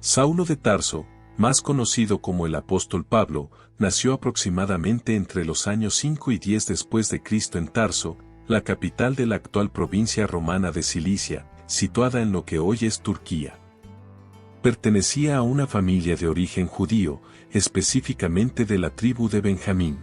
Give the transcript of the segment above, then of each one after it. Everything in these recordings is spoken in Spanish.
Saulo de Tarso, más conocido como el apóstol Pablo, nació aproximadamente entre los años 5 y 10 después de Cristo en Tarso, la capital de la actual provincia romana de Cilicia, situada en lo que hoy es Turquía. Pertenecía a una familia de origen judío, específicamente de la tribu de Benjamín.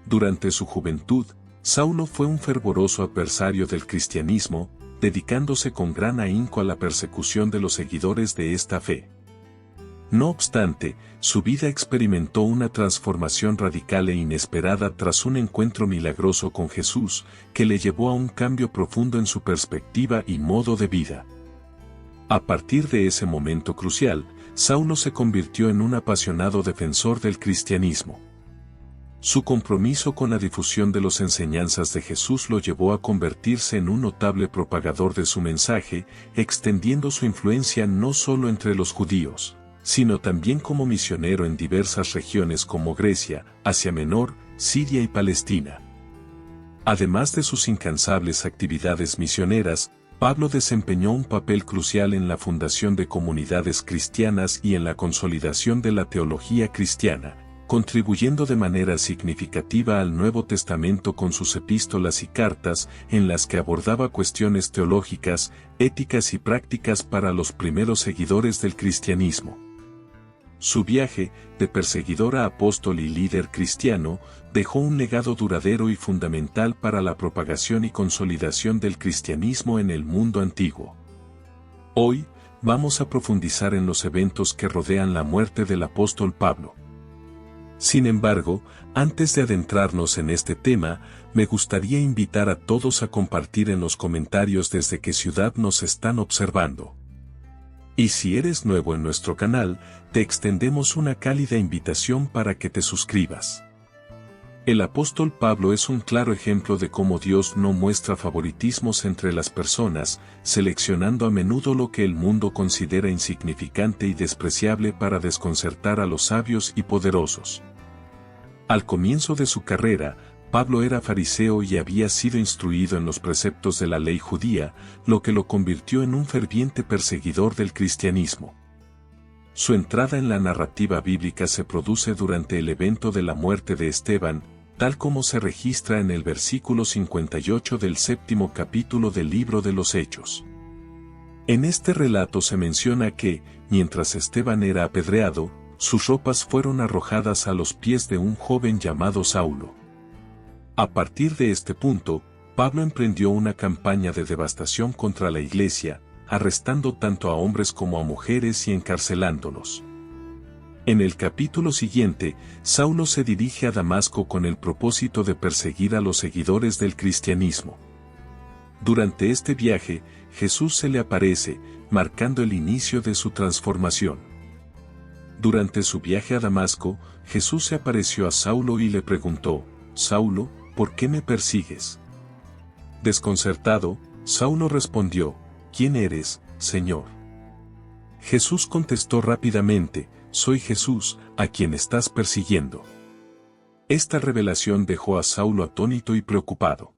Durante su juventud, Saulo fue un fervoroso adversario del cristianismo, dedicándose con gran ahínco a la persecución de los seguidores de esta fe. No obstante, su vida experimentó una transformación radical e inesperada tras un encuentro milagroso con Jesús, que le llevó a un cambio profundo en su perspectiva y modo de vida. A partir de ese momento crucial, Saulo se convirtió en un apasionado defensor del cristianismo. Su compromiso con la difusión de las enseñanzas de Jesús lo llevó a convertirse en un notable propagador de su mensaje, extendiendo su influencia no solo entre los judíos, sino también como misionero en diversas regiones como Grecia, Asia Menor, Siria y Palestina. Además de sus incansables actividades misioneras, Pablo desempeñó un papel crucial en la fundación de comunidades cristianas y en la consolidación de la teología cristiana, contribuyendo de manera significativa al Nuevo Testamento con sus epístolas y cartas, en las que abordaba cuestiones teológicas, éticas y prácticas para los primeros seguidores del cristianismo. Su viaje, de perseguidor a apóstol y líder cristiano, dejó un legado duradero y fundamental para la propagación y consolidación del cristianismo en el mundo antiguo. Hoy, vamos a profundizar en los eventos que rodean la muerte del apóstol Pablo. Sin embargo, antes de adentrarnos en este tema, me gustaría invitar a todos a compartir en los comentarios desde qué ciudad nos están observando. Y si eres nuevo en nuestro canal, te extendemos una cálida invitación para que te suscribas. El apóstol Pablo es un claro ejemplo de cómo Dios no muestra favoritismos entre las personas, seleccionando a menudo lo que el mundo considera insignificante y despreciable para desconcertar a los sabios y poderosos. Al comienzo de su carrera, Pablo era fariseo y había sido instruido en los preceptos de la ley judía, lo que lo convirtió en un ferviente perseguidor del cristianismo. Su entrada en la narrativa bíblica se produce durante el evento de la muerte de Esteban, tal como se registra en el versículo 58 del 7º capítulo del libro de los Hechos. En este relato se menciona que, mientras Esteban era apedreado, sus ropas fueron arrojadas a los pies de un joven llamado Saulo. A partir de este punto, Pablo emprendió una campaña de devastación contra la iglesia, arrestando tanto a hombres como a mujeres y encarcelándolos. En el capítulo siguiente, Saulo se dirige a Damasco con el propósito de perseguir a los seguidores del cristianismo. Durante este viaje, Jesús se le aparece, marcando el inicio de su transformación. Durante su viaje a Damasco, Jesús se apareció a Saulo y le preguntó: «Saulo, ¿por qué me persigues?». Desconcertado, Saulo respondió: «¿Quién eres, Señor?». Jesús contestó rápidamente: «Soy Jesús, a quien estás persiguiendo». Esta revelación dejó a Saulo atónito y preocupado.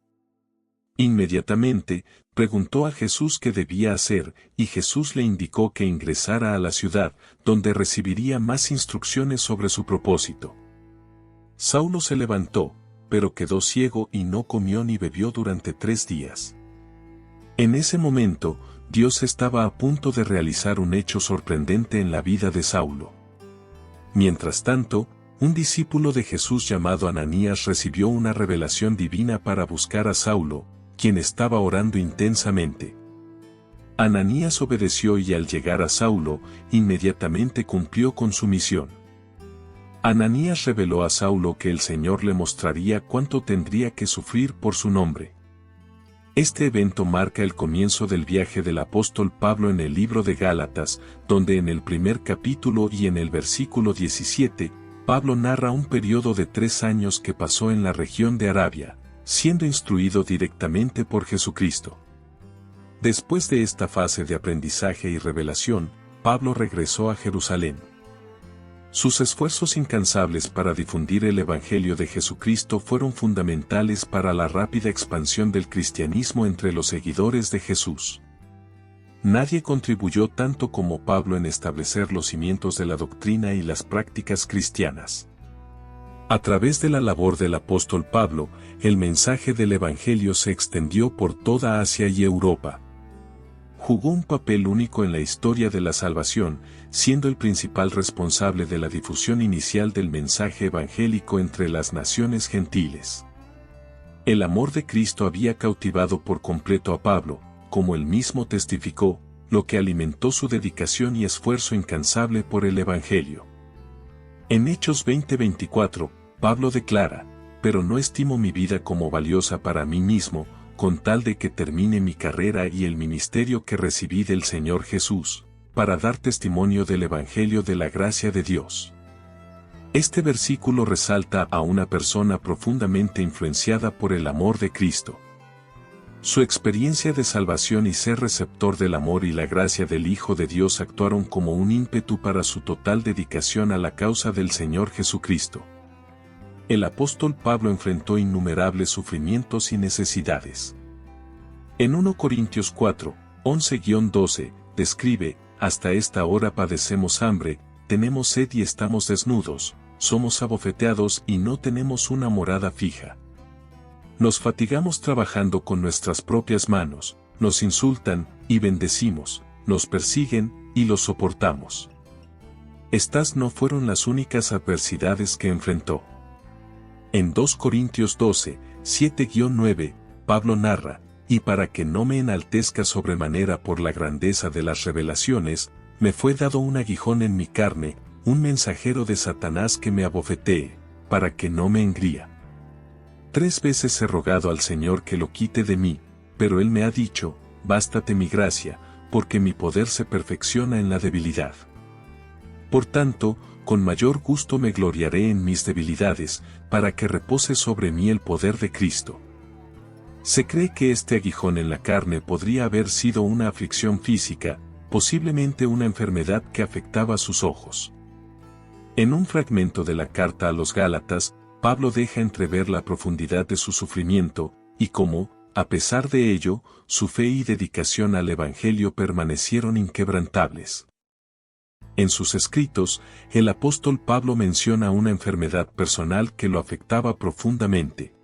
Inmediatamente, preguntó a Jesús qué debía hacer, y Jesús le indicó que ingresara a la ciudad, donde recibiría más instrucciones sobre su propósito. Saulo se levantó, pero quedó ciego y no comió ni bebió durante 3 días. En ese momento, Dios estaba a punto de realizar un hecho sorprendente en la vida de Saulo. Mientras tanto, un discípulo de Jesús llamado Ananías recibió una revelación divina para buscar a Saulo, quien estaba orando intensamente. Ananías obedeció y al llegar a Saulo, inmediatamente cumplió con su misión. Ananías reveló a Saulo que el Señor le mostraría cuánto tendría que sufrir por su nombre. Este evento marca el comienzo del viaje del apóstol Pablo en el libro de Gálatas, donde en el primer capítulo y en el versículo 17, Pablo narra un periodo de 3 años que pasó en la región de Arabia, siendo instruido directamente por Jesucristo. Después de esta fase de aprendizaje y revelación, Pablo regresó a Jerusalén. Sus esfuerzos incansables para difundir el Evangelio de Jesucristo fueron fundamentales para la rápida expansión del cristianismo entre los seguidores de Jesús. Nadie contribuyó tanto como Pablo en establecer los cimientos de la doctrina y las prácticas cristianas. A través de la labor del apóstol Pablo, el mensaje del Evangelio se extendió por toda Asia y Europa. Jugó un papel único en la historia de la salvación, siendo el principal responsable de la difusión inicial del mensaje evangélico entre las naciones gentiles. El amor de Cristo había cautivado por completo a Pablo, como él mismo testificó, lo que alimentó su dedicación y esfuerzo incansable por el Evangelio. En Hechos 20:24, Pablo declara: «Pero no estimo mi vida como valiosa para mí mismo, con tal de que termine mi carrera y el ministerio que recibí del Señor Jesús, para dar testimonio del Evangelio de la gracia de Dios». Este versículo resalta a una persona profundamente influenciada por el amor de Cristo. Su experiencia de salvación y ser receptor del amor y la gracia del Hijo de Dios actuaron como un ímpetu para su total dedicación a la causa del Señor Jesucristo. El apóstol Pablo enfrentó innumerables sufrimientos y necesidades. En 1 Corintios 4, 11-12, describe: «Hasta esta hora padecemos hambre, tenemos sed y estamos desnudos, somos abofeteados y no tenemos una morada fija. Nos fatigamos trabajando con nuestras propias manos, nos insultan y bendecimos, nos persiguen y los soportamos». Estas no fueron las únicas adversidades que enfrentó. En 2 Corintios 12, 7-9, Pablo narra: «Y para que no me enaltezca sobremanera por la grandeza de las revelaciones, me fue dado un aguijón en mi carne, un mensajero de Satanás que me abofetee, para que no me engría. 3 veces he rogado al Señor que lo quite de mí, pero Él me ha dicho: bástate mi gracia, porque mi poder se perfecciona en la debilidad. Por tanto, con mayor gusto me gloriaré en mis debilidades, para que repose sobre mí el poder de Cristo». Se cree que este aguijón en la carne podría haber sido una aflicción física, posiblemente una enfermedad que afectaba sus ojos. En un fragmento de la carta a los Gálatas, Pablo deja entrever la profundidad de su sufrimiento, y cómo, a pesar de ello, su fe y dedicación al Evangelio permanecieron inquebrantables. En sus escritos, el apóstol Pablo menciona una enfermedad personal que lo afectaba profundamente.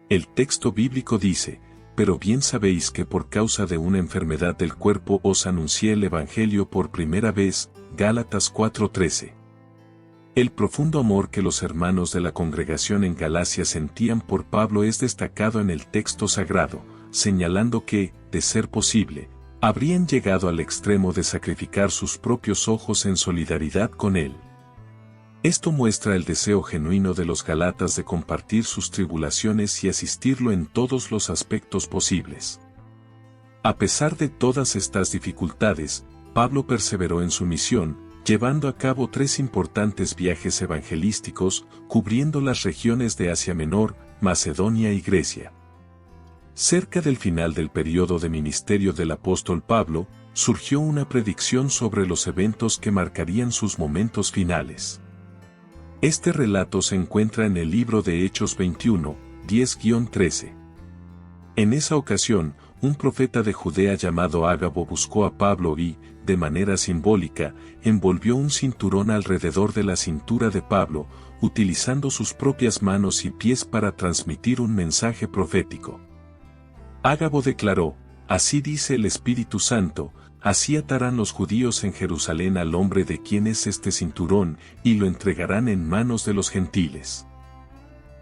El texto bíblico dice: «Pero bien sabéis que por causa de una enfermedad del cuerpo os anuncié el Evangelio por primera vez». Gálatas 4:13. El profundo amor que los hermanos de la congregación en Galacia sentían por Pablo es destacado en el texto sagrado, señalando que, de ser posible, habrían llegado al extremo de sacrificar sus propios ojos en solidaridad con él. Esto muestra el deseo genuino de los Gálatas de compartir sus tribulaciones y asistirlo en todos los aspectos posibles. A pesar de todas estas dificultades, Pablo perseveró en su misión, llevando a cabo 3 importantes viajes evangelísticos, cubriendo las regiones de Asia Menor, Macedonia y Grecia. Cerca del final del periodo de ministerio del apóstol Pablo, surgió una predicción sobre los eventos que marcarían sus momentos finales. Este relato se encuentra en el libro de Hechos 21, 10-13. En esa ocasión, un profeta de Judea llamado Ágabo buscó a Pablo y, de manera simbólica, envolvió un cinturón alrededor de la cintura de Pablo, utilizando sus propias manos y pies para transmitir un mensaje profético. Ágabo declaró: «Así dice el Espíritu Santo, así atarán los judíos en Jerusalén al hombre de quien es este cinturón, y lo entregarán en manos de los gentiles».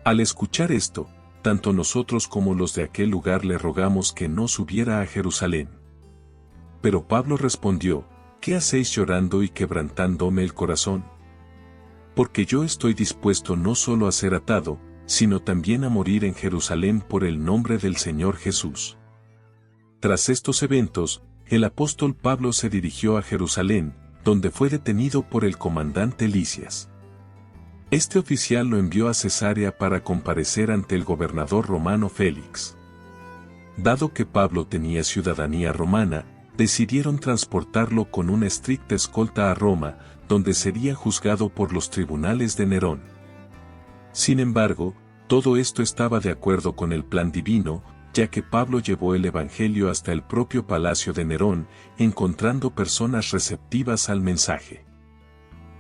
Al escuchar esto, tanto nosotros como los de aquel lugar le rogamos que no subiera a Jerusalén. Pero Pablo respondió: «¿Qué hacéis llorando y quebrantándome el corazón? Porque yo estoy dispuesto no solo a ser atado, sino también a morir en Jerusalén por el nombre del Señor Jesús». Tras estos eventos, el apóstol Pablo se dirigió a Jerusalén, donde fue detenido por el comandante Lisias. Este oficial lo envió a Cesarea para comparecer ante el gobernador romano Félix. Dado que Pablo tenía ciudadanía romana, decidieron transportarlo con una estricta escolta a Roma, donde sería juzgado por los tribunales de Nerón. Sin embargo, todo esto estaba de acuerdo con el plan divino, ya que Pablo llevó el Evangelio hasta el propio palacio de Nerón, encontrando personas receptivas al mensaje.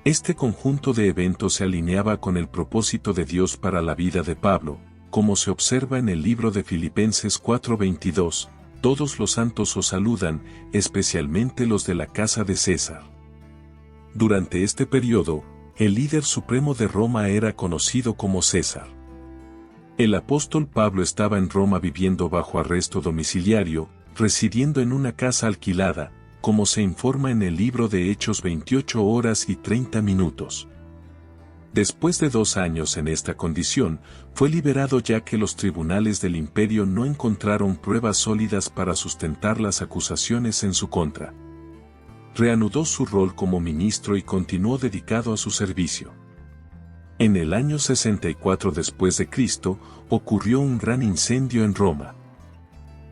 Este conjunto de eventos se alineaba con el propósito de Dios para la vida de Pablo, como se observa en el libro de Filipenses 4:22, todos los santos os saludan, especialmente los de la casa de César. Durante este periodo, el líder supremo de Roma era conocido como César. El apóstol Pablo estaba en Roma viviendo bajo arresto domiciliario, residiendo en una casa alquilada, como se informa en el libro de Hechos 28 horas y 30 minutos. Después de 2 años en esta condición, fue liberado ya que los tribunales del imperio no encontraron pruebas sólidas para sustentar las acusaciones en su contra. Reanudó su rol como ministro y continuó dedicado a su servicio. En el año 64 después de Cristo, ocurrió un gran incendio en Roma.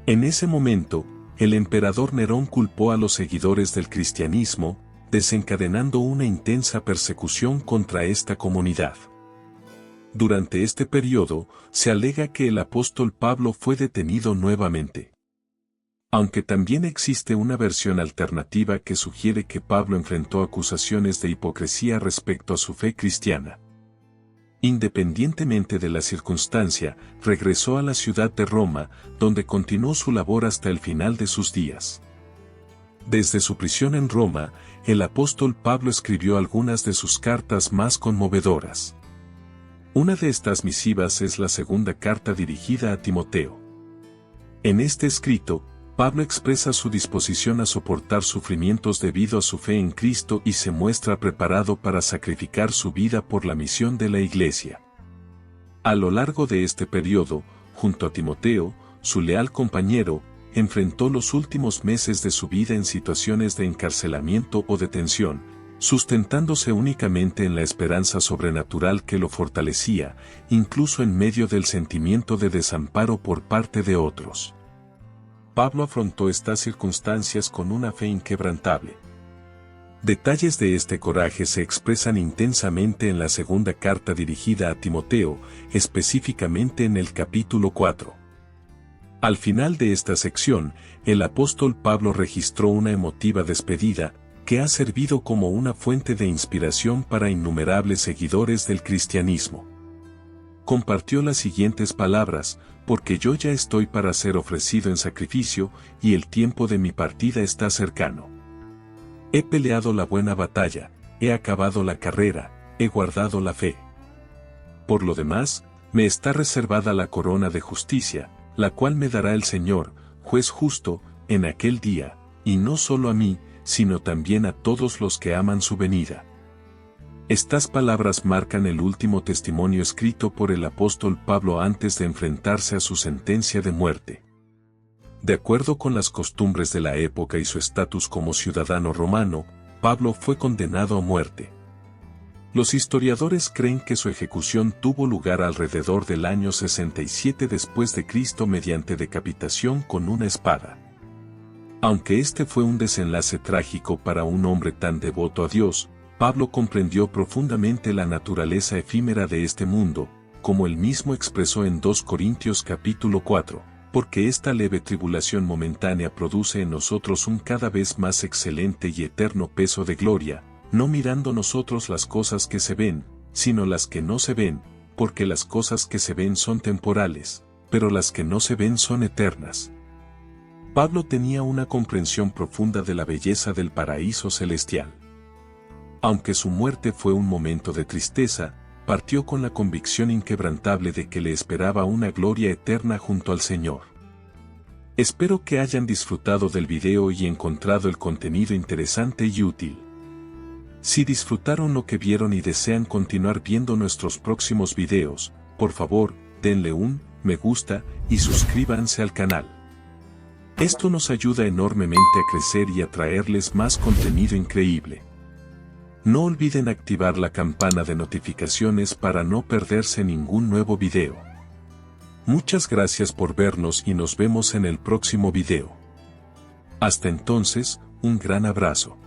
En ese momento, el emperador Nerón culpó a los seguidores del cristianismo, desencadenando una intensa persecución contra esta comunidad. Durante este periodo, se alega que el apóstol Pablo fue detenido nuevamente. Aunque también existe una versión alternativa que sugiere que Pablo enfrentó acusaciones de hipocresía respecto a su fe cristiana. Independientemente de la circunstancia, regresó a la ciudad de Roma, donde continuó su labor hasta el final de sus días. Desde su prisión en Roma, el apóstol Pablo escribió algunas de sus cartas más conmovedoras. Una de estas misivas es la segunda carta dirigida a Timoteo. En este escrito, Pablo expresa su disposición a soportar sufrimientos debido a su fe en Cristo y se muestra preparado para sacrificar su vida por la misión de la Iglesia. A lo largo de este periodo, junto a Timoteo, su leal compañero, enfrentó los últimos meses de su vida en situaciones de encarcelamiento o detención, sustentándose únicamente en la esperanza sobrenatural que lo fortalecía, incluso en medio del sentimiento de desamparo por parte de otros. Pablo afrontó estas circunstancias con una fe inquebrantable. Detalles de este coraje se expresan intensamente en la segunda carta dirigida a Timoteo, específicamente en el capítulo 4. Al final de esta sección, el apóstol Pablo registró una emotiva despedida, que ha servido como una fuente de inspiración para innumerables seguidores del cristianismo. Compartió las siguientes palabras: porque yo ya estoy para ser ofrecido en sacrificio, y el tiempo de mi partida está cercano. He peleado la buena batalla, he acabado la carrera, he guardado la fe. Por lo demás, me está reservada la corona de justicia, la cual me dará el Señor, juez justo, en aquel día, y no solo a mí, sino también a todos los que aman su venida. Estas palabras marcan el último testimonio escrito por el apóstol Pablo antes de enfrentarse a su sentencia de muerte. De acuerdo con las costumbres de la época y su estatus como ciudadano romano, Pablo fue condenado a muerte. Los historiadores creen que su ejecución tuvo lugar alrededor del año 67 después de Cristo mediante decapitación con una espada. Aunque este fue un desenlace trágico para un hombre tan devoto a Dios, Pablo comprendió profundamente la naturaleza efímera de este mundo, como él mismo expresó en 2 Corintios capítulo 4, porque esta leve tribulación momentánea produce en nosotros un cada vez más excelente y eterno peso de gloria, no mirando nosotros las cosas que se ven, sino las que no se ven, porque las cosas que se ven son temporales, pero las que no se ven son eternas. Pablo tenía una comprensión profunda de la belleza del paraíso celestial. Aunque su muerte fue un momento de tristeza, partió con la convicción inquebrantable de que le esperaba una gloria eterna junto al Señor. Espero que hayan disfrutado del video y encontrado el contenido interesante y útil. Si disfrutaron lo que vieron y desean continuar viendo nuestros próximos videos, por favor, denle un me gusta y suscríbanse al canal. Esto nos ayuda enormemente a crecer y a traerles más contenido increíble. No olviden activar la campana de notificaciones para no perderse ningún nuevo video. Muchas gracias por vernos y nos vemos en el próximo video. Hasta entonces, un gran abrazo.